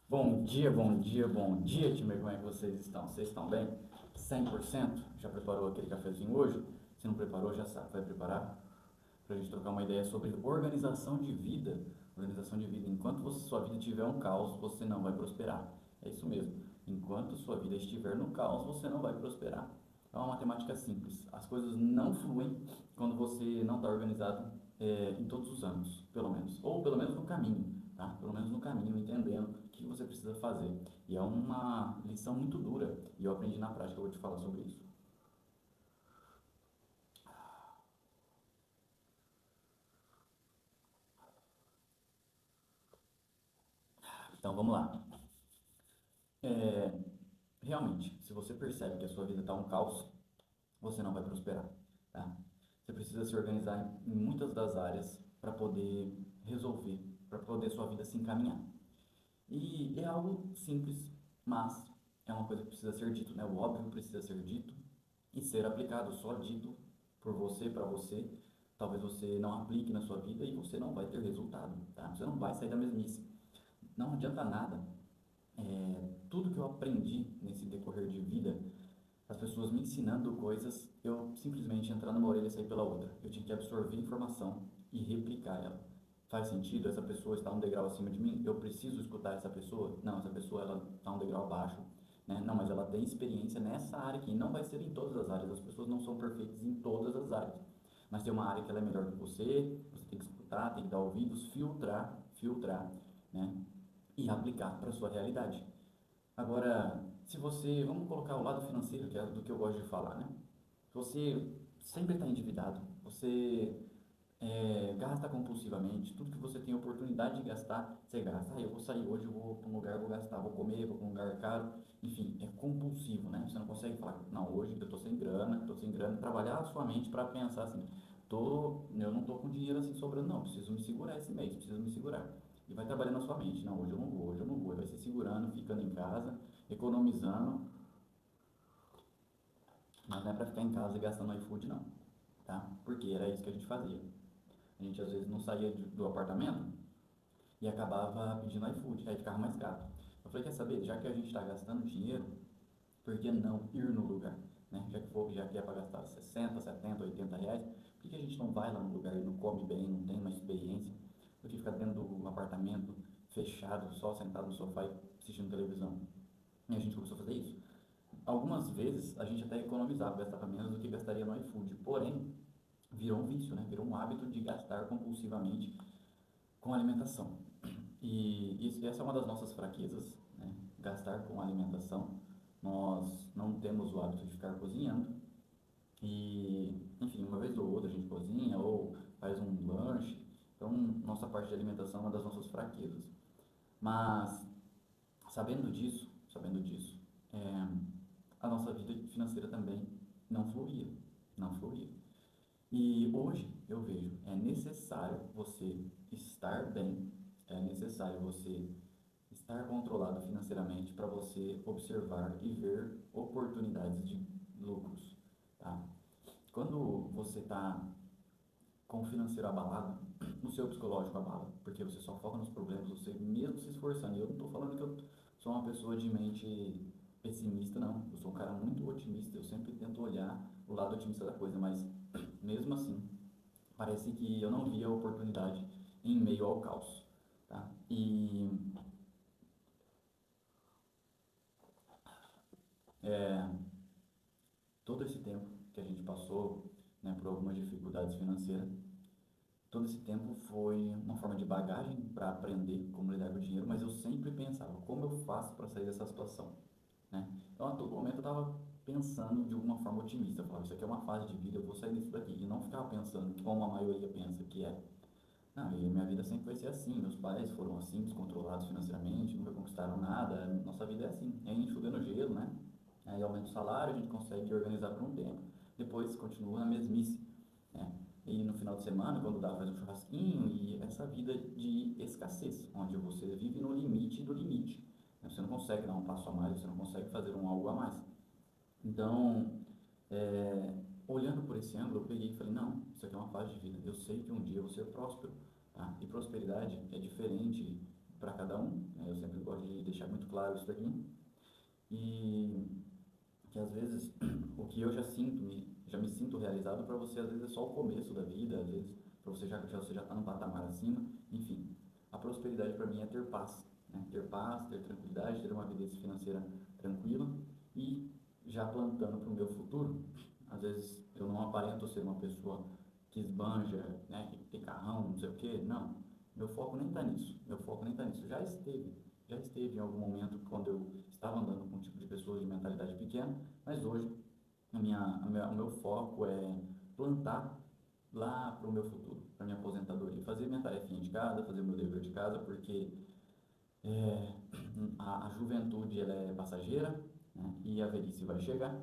Bom dia, bom dia, bom dia, time. Como é que vocês estão? Vocês estão bem? 100%? Já preparou aquele cafezinho hoje? Se não preparou, já sabe, vai preparar para a gente trocar uma ideia sobre organização de vida. Organização de vida. Enquanto sua vida tiver um caos, você não vai prosperar. É isso mesmo. Enquanto sua vida estiver no caos, você não vai prosperar. É uma matemática simples. As coisas não fluem quando você não está organizado em todos os âmbitos, pelo menos. Ou pelo menos no caminho, tá? Pelo menos no caminho, entendendo o que você precisa fazer. E é uma lição muito dura e eu aprendi na prática, eu vou te falar sobre isso. Então vamos lá. É, Realmente, se você percebe que a sua vida está um caos, você não vai prosperar, tá? Você precisa se organizar em muitas das áreas para poder resolver, para poder sua vida se encaminhar. E é algo simples, mas é uma coisa que precisa ser dito, né? O óbvio precisa ser dito e ser aplicado, só dito por você, para você. Talvez você não aplique na sua vida e você não vai ter resultado, tá? Você não vai sair da mesmice. Não adianta nada. Tudo que eu aprendi nesse decorrer de vida, as pessoas me ensinando coisas, eu simplesmente entrar numa orelha e sair pela outra. Eu tinha que absorver informação e replicar ela. Faz sentido? Essa pessoa está um degrau acima de mim? Eu preciso escutar essa pessoa? Não, essa pessoa ela está um degrau abaixo, né? Não, mas ela tem experiência nessa área aqui. Não vai ser em todas as áreas. As pessoas não são perfeitas em todas as áreas. Mas tem uma área que ela é melhor que você tem que escutar, tem que dar ouvidos, filtrar, né? E aplicar para sua realidade. Agora, se você, vamos colocar o lado financeiro, que é do que eu gosto de falar, né? Você sempre está endividado, você gasta compulsivamente, tudo que você tem oportunidade de gastar, você gasta. Ah, eu vou sair hoje, eu vou para um lugar, vou gastar, vou comer, vou para um lugar caro, enfim, é compulsivo, né? Você não consegue falar, não, hoje eu estou sem grana, trabalhar a sua mente para pensar assim, eu não estou com dinheiro assim sobrando, não, preciso me segurar esse mês, preciso me segurar. E vai trabalhando na sua mente, não, hoje eu não vou, e vai se segurando, ficando em casa, economizando, mas não é para ficar em casa gastando iFood, não, tá? Porque era isso que a gente fazia. A gente às vezes não saía do apartamento e acabava pedindo iFood, aí ficava mais caro. Eu falei, quer saber, já que a gente está gastando dinheiro, por que não ir no lugar? Né? Já que é para gastar 60, 70, 80 reais, por que a gente não vai lá no lugar e não come bem, não tem uma experiência, do que ficar dentro do apartamento, fechado, só sentado no sofá e assistindo televisão? E a gente começou a fazer isso. Algumas vezes a gente até economizava, gastava menos do que gastaria no iFood, porém virou um vício, né? Virou um hábito de gastar compulsivamente com alimentação. Essa é uma das nossas fraquezas, né? Gastar com alimentação. Nós não temos o hábito de ficar cozinhando e, enfim, uma vez ou outra a gente cozinha ou faz um lanche. Então, nossa parte de alimentação é uma das nossas fraquezas. Mas, sabendo disso, a nossa vida financeira também não fluía, não fluía. E hoje eu vejo, é necessário você estar bem, é necessário você estar controlado financeiramente para você observar e ver oportunidades de lucros, tá? Quando você está com o financeiro abalado, o seu psicológico abala, porque você só foca nos problemas, você mesmo se esforçando. E eu não estou falando que eu sou uma pessoa de mente pessimista, não. Eu sou um cara muito otimista, eu sempre tento olhar o lado otimista da coisa, mas mesmo assim, parece que eu não via oportunidade em meio ao caos, tá? E todo esse tempo que a gente passou, né, por algumas dificuldades financeiras, todo esse tempo foi uma forma de bagagem para aprender como lidar com o dinheiro, mas eu sempre pensava, como eu faço para sair dessa situação, né? Então, a todo momento eu estava pensando de alguma forma otimista, eu falava, isso aqui é uma fase de vida, eu vou sair disso daqui, e não ficava pensando como a maioria pensa que é. Não, e minha vida sempre vai ser assim, meus pais foram assim, descontrolados financeiramente, nunca conquistaram nada, nossa vida é assim, é enxugando gelo, né? Aí aumenta o salário, a gente consegue organizar por um tempo, depois continua na mesmice, né? E no final de semana, quando dá, faz um churrasquinho e essa vida de escassez, onde você vive no limite do limite, né? Você não consegue dar um passo a mais, você não consegue fazer um algo a mais. Então, é, olhando por esse ângulo, eu peguei e falei, não, isso aqui é uma fase de vida. Eu sei que um dia eu vou ser próspero, tá? E prosperidade é diferente para cada um, né? Eu sempre gosto de deixar muito claro isso daqui. E que às vezes o que eu já me sinto realizado, para você às vezes é só o começo da vida, às vezes para você já está num patamar acima, enfim. A prosperidade para mim é ter paz, né? Ter paz, ter tranquilidade, ter uma vida financeira tranquila e já plantando para o meu futuro. Às vezes eu não aparento ser uma pessoa que esbanja, né, que tem carrão, não sei o quê, não. Meu foco nem está nisso, meu foco nem está nisso. Já esteve em algum momento quando eu estava andando com um tipo de pessoas de mentalidade pequena, mas hoje o meu foco é plantar lá para o meu futuro, para minha aposentadoria, fazer minha tarefinha de casa, fazer meu dever de casa, porque é, a juventude ela é passageira, né, e a velhice vai chegar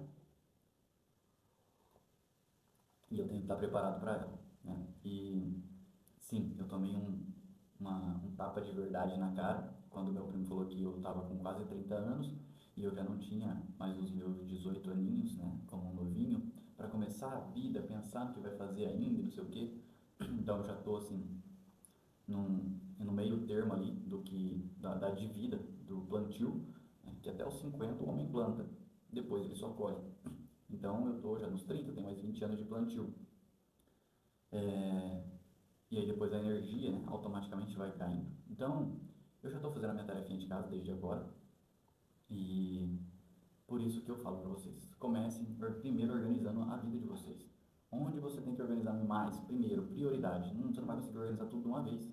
e eu tenho que estar preparado para ela, né? E sim, eu tomei um tapa de verdade na cara quando meu primo falou que eu estava com quase 30 anos e eu já não tinha mais os meus 18 aninhos, né, como um novinho, para começar a vida, pensar no que vai fazer ainda, não sei o quê. Então eu já estou assim, no meio termo ali da de vida do plantio, né, que até os 50 o homem planta, depois ele só colhe. Então eu estou já nos 30, tenho mais 20 anos de plantio. É, e aí depois a energia, né, automaticamente vai caindo. Então, eu já estou fazendo a minha tarefinha de casa desde agora e por isso que eu falo para vocês, comecem primeiro organizando a vida de vocês. Onde você tem que organizar mais? Primeiro, prioridade. Você não vai conseguir organizar tudo de uma vez.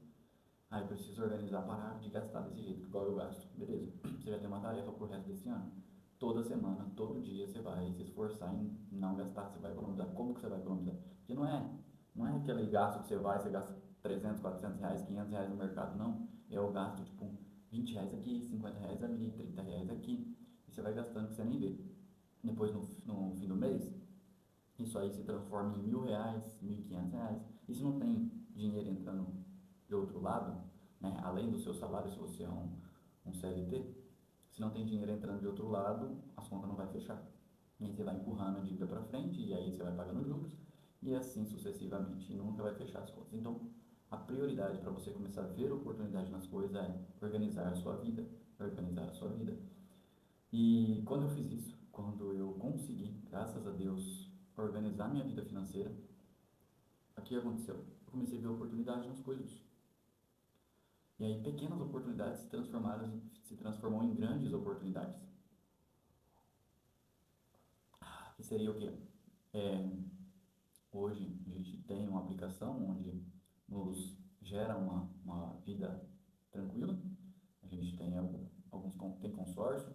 Ah, eu preciso organizar, parar de gastar desse jeito, igual eu gasto. Beleza, você já tem uma tarefa pro resto desse ano. Toda semana, todo dia você vai se esforçar em não gastar, você vai economizar. Como que você vai economizar? Porque não é aquele gasto que você gasta 300, 400 reais, 500 reais no mercado, não. É o gasto, tipo, 20 reais aqui, 50 reais ali, 30 reais aqui. E você vai gastando que você nem vê. Depois, no fim do mês, isso aí se transforma em 1.000 reais, 1.500 reais. E se não tem dinheiro entrando de outro lado, né, além do seu salário, se você é um CLT, se não tem dinheiro entrando de outro lado, as contas não vai fechar. E aí você vai empurrando a dívida para frente, e aí você vai pagando juros, e assim sucessivamente, e nunca vai fechar as contas. Então, a prioridade para você começar a ver oportunidade nas coisas é organizar a sua vida, organizar a sua vida. E quando eu fiz isso, quando eu consegui, graças a Deus, organizar minha vida financeira, o que aconteceu? Eu comecei a ver oportunidade nas coisas. E aí pequenas oportunidades se transformam em grandes oportunidades. Que seria o quê? É, hoje a gente tem uma aplicação onde nos gera uma vida tranquila. A gente tem tem consórcio,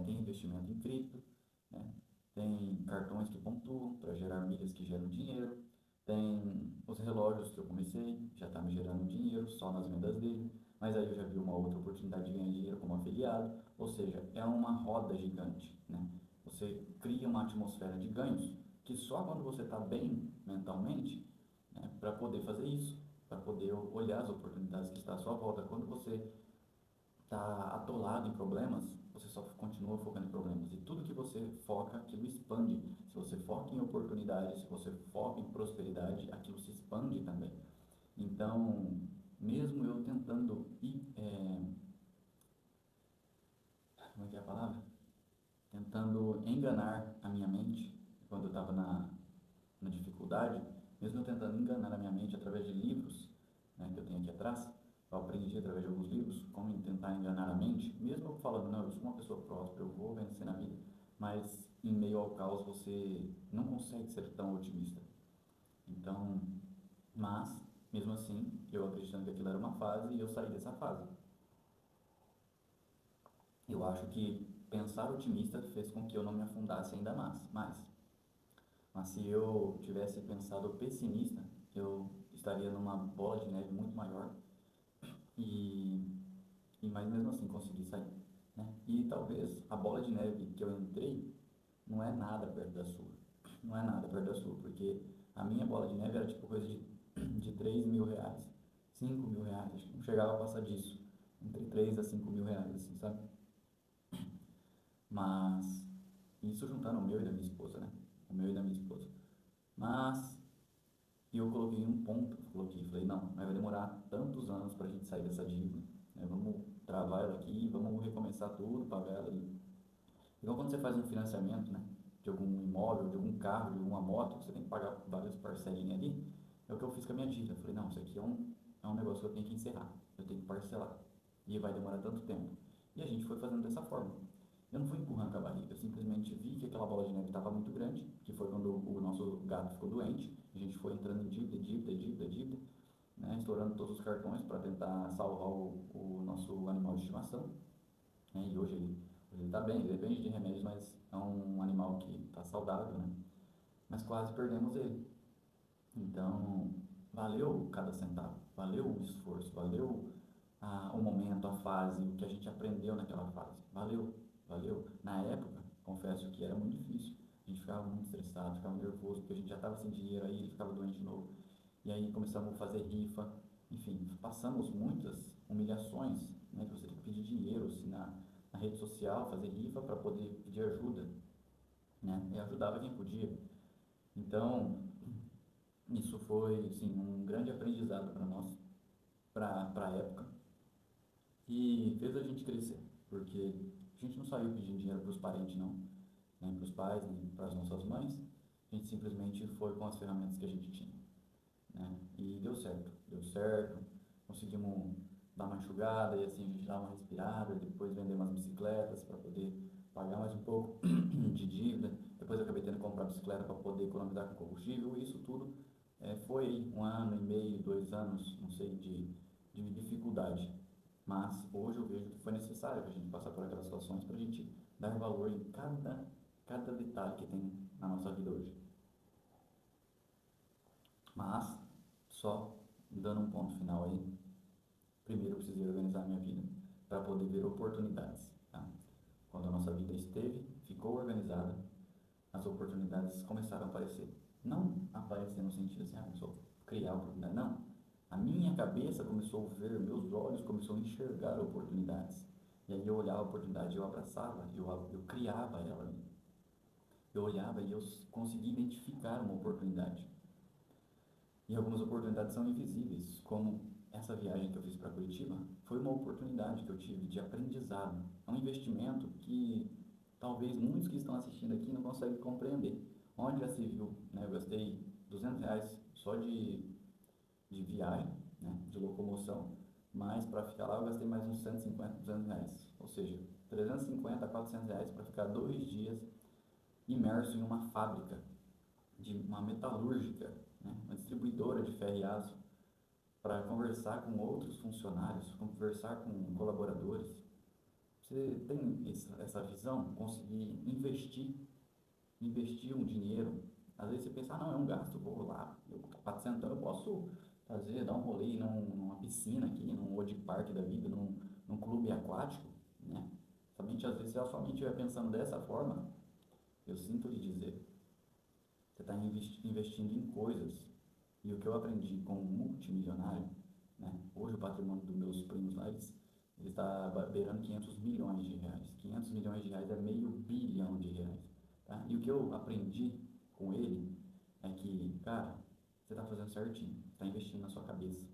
tem investimento em cripto, né? Tem cartões que pontuam para gerar milhas que geram dinheiro, tem os relógios que eu comecei, já está me gerando dinheiro só nas vendas dele, mas aí eu já vi uma outra oportunidade de ganhar dinheiro como afiliado, ou seja, é uma roda gigante, né? Você cria uma atmosfera de ganhos que só quando você está bem mentalmente, né, para poder fazer isso, para poder olhar as oportunidades que estão à sua volta. Quando você está atolado em problemas, você só continua focando em problemas. E tudo que você foca, aquilo expande. Se você foca em oportunidades, se você foca em prosperidade, aquilo se expande também. Então, mesmo eu tentando como é que é a palavra? Tentando enganar a minha mente, quando eu estava na dificuldade, mesmo eu tentando enganar a minha mente através de livros, né, que eu tenho aqui atrás, eu aprendi através de alguns livros como tentar enganar a mente, mesmo eu falando, não, eu sou uma pessoa próspera, eu vou vencer na vida, mas em meio ao caos você não consegue ser tão otimista. Então, mas, mesmo assim, eu acreditando que aquilo era uma fase e eu saí dessa fase. Eu acho que pensar otimista fez com que eu não me afundasse ainda mais. Mas se eu tivesse pensado pessimista, eu estaria numa bola de neve muito maior e, mas mesmo assim consegui sair, né? E talvez a bola de neve que eu entrei não é nada perto da sua, não é nada perto da sua, porque a minha bola de neve era tipo coisa de 3.000 reais, 5.000 reais, acho que não chegava a passar disso, entre 3 a 5.000 reais, assim, sabe? Mas isso juntando o meu e da minha esposa, né? O meu e da minha esposa. Mas e eu coloquei um ponto, falei, não vai demorar tantos anos para a gente sair dessa dívida, né? Vamos travar daqui, vamos recomeçar tudo, pagar ela ali. Então, quando você faz um financiamento, né, de algum imóvel, de algum carro, de alguma moto, você tem que pagar várias parcelinhas ali. É o que eu fiz com a minha dívida. Eu falei, não, isso aqui é um negócio que eu tenho que encerrar, eu tenho que parcelar. E vai demorar tanto tempo. E a gente foi fazendo dessa forma. Eu não fui empurrando com a barriga, eu simplesmente vi que aquela bola de neve estava muito grande, que foi quando o nosso gato ficou doente, a gente foi entrando em dívida, dívida, dívida, dívida, né, estourando todos os cartões para tentar salvar o nosso animal de estimação, né, e hoje ele está bem, ele depende de remédios, mas é um animal que está saudável, né, mas quase perdemos ele. Então, valeu cada centavo, valeu o esforço, valeu o momento, a fase, o que a gente aprendeu naquela fase. Valeu, valeu. Na época, confesso que era muito difícil. A gente ficava muito estressado, ficava nervoso, porque a gente já estava sem dinheiro, aí ele ficava doente de novo. E aí começamos a fazer rifa, enfim, passamos muitas humilhações, né, que você tem que pedir dinheiro assim, na rede social, fazer rifa para poder pedir ajuda, né, e ajudava quem podia. Então, isso foi, assim, um grande aprendizado para nós, para a época, e fez a gente crescer, porque a gente não saiu pedindo dinheiro para os parentes, não, nem para os pais, nem para as nossas mães, a gente simplesmente foi com as ferramentas que a gente tinha, né? E deu certo, conseguimos dar uma enxugada e assim a gente dá uma respirada, depois vender umas bicicletas para poder pagar mais um pouco de dívida, depois eu acabei tendo que comprar bicicleta para poder economizar com combustível, e isso tudo foi um ano e meio, 2 anos, não sei, de dificuldade. Mas hoje eu vejo que foi necessário a gente passar por aquelas situações para a gente dar valor em cada detalhe que tem na nossa vida hoje. Mas, só dando um ponto final aí, primeiro eu precisei organizar a minha vida para poder ver oportunidades. Tá? Quando a nossa vida ficou organizada, as oportunidades começaram a aparecer. Não aparecer no sentido assim, começou a criar oportunidade, não. A minha cabeça começou a ver, meus olhos começaram a enxergar oportunidades. E aí eu olhava a oportunidade, eu abraçava, eu criava ela ali. Eu olhava e eu conseguia identificar uma oportunidade. E algumas oportunidades são invisíveis, como essa viagem que eu fiz para Curitiba, foi uma oportunidade que eu tive de aprendizado. É um investimento que talvez muitos que estão assistindo aqui não conseguem compreender. Onde já se viu, né? Eu gastei R$ 200 só de viagem, né? De locomoção, mas para ficar lá eu gastei mais uns 150, R$ 200. Ou seja, 350 a R$ 400 para ficar 2 dias imerso em uma fábrica, de uma metalúrgica, né? Uma distribuidora de ferro e aço, para conversar com outros funcionários, conversar com colaboradores. Você tem essa visão, conseguir investir um dinheiro. Às vezes você pensa, não, é um gasto, vou lá, 400 eu posso fazer, dar um rolê numa piscina aqui, num Old Park da vida, num clube aquático, né? Somente às vezes, se a sua mente estiver pensando dessa forma, eu sinto lhe dizer, você está investindo em coisas. E o que eu aprendi como multimilionário, né? Hoje o patrimônio dos meus primos lá, ele está beirando 500 milhões de reais. 500 milhões de reais é meio bilhão de reais. Tá? E o que eu aprendi com ele é que, cara, você está fazendo certinho, está investindo na sua cabeça.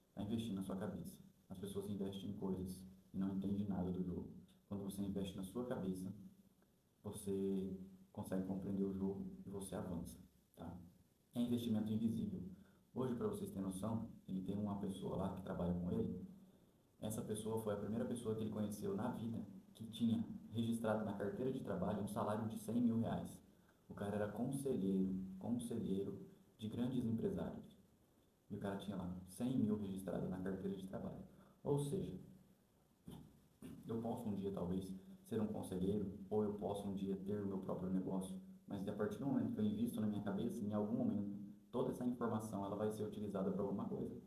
Está investindo na sua cabeça. As pessoas investem em coisas e não entendem nada do jogo. Quando você investe na sua cabeça, você consegue compreender o jogo e você avança. Tá? É investimento invisível. Hoje, para vocês terem noção, ele tem uma pessoa lá que trabalha com ele. Essa pessoa foi a primeira pessoa que ele conheceu na vida que tinha registrado na carteira de trabalho um salário de 100 mil reais. O cara era conselheiro de grandes empresários. E o cara tinha lá 100 mil registrado na carteira de trabalho. Ou seja, eu posso um dia talvez ser um conselheiro, ou eu posso um dia ter o meu próprio negócio, mas a partir do momento que eu invisto na minha cabeça, em algum momento, toda essa informação ela vai ser utilizada para alguma coisa.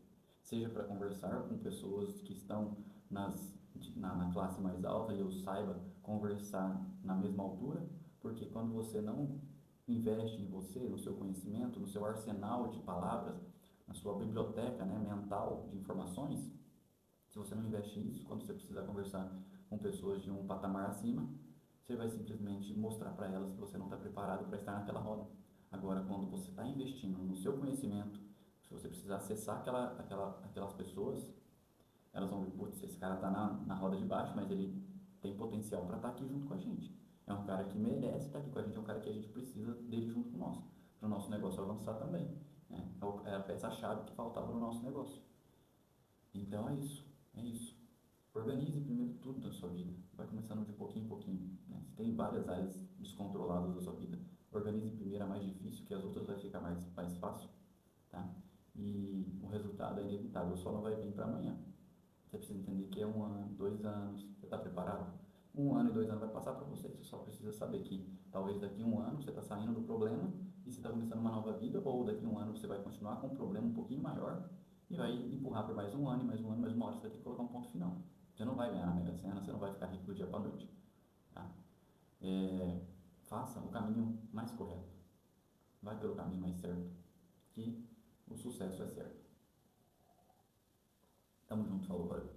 Seja para conversar com pessoas que estão na classe mais alta e eu saiba conversar na mesma altura, porque quando você não investe em você, no seu conhecimento, no seu arsenal de palavras, na sua biblioteca, né, mental de informações, se você não investe nisso, quando você precisar conversar com pessoas de um patamar acima, você vai simplesmente mostrar para elas que você não está preparado para estar naquela roda. Agora, quando você está investindo no seu conhecimento, se você precisar acessar aquelas pessoas, Elas vão ver, putz, esse cara tá na roda de baixo, mas ele tem potencial para estar aqui junto com a gente. É um cara que merece estar aqui com a gente, é um cara que a gente precisa dele junto com nós, para o nosso negócio avançar também. Né? É a peça-chave que faltava no nosso negócio. Então é isso, é isso. Organize primeiro tudo da sua vida. Vai começando de pouquinho em pouquinho. Né? Você tem várias áreas descontroladas da sua vida. Organize primeiro a mais difícil, que as outras vai ficar mais fácil. Tá? E o resultado é inevitável, só não vai vir para amanhã. Você precisa entender que é 1 ano, 2 anos, você está preparado? 1 ano e 2 anos vai passar para você, você só precisa saber que talvez daqui a 1 ano você está saindo do problema e você está começando uma nova vida, ou daqui a 1 ano você vai continuar com um problema um pouquinho maior e vai empurrar por mais 1 ano, e mais 1 ano, mais uma hora você vai ter que colocar um ponto final. Você não vai ganhar na Mega Sena, você não vai ficar rico do dia para a noite. Tá? Faça o caminho mais correto. Vai pelo caminho mais certo, que o sucesso é certo. Tamo junto, falou, valeu.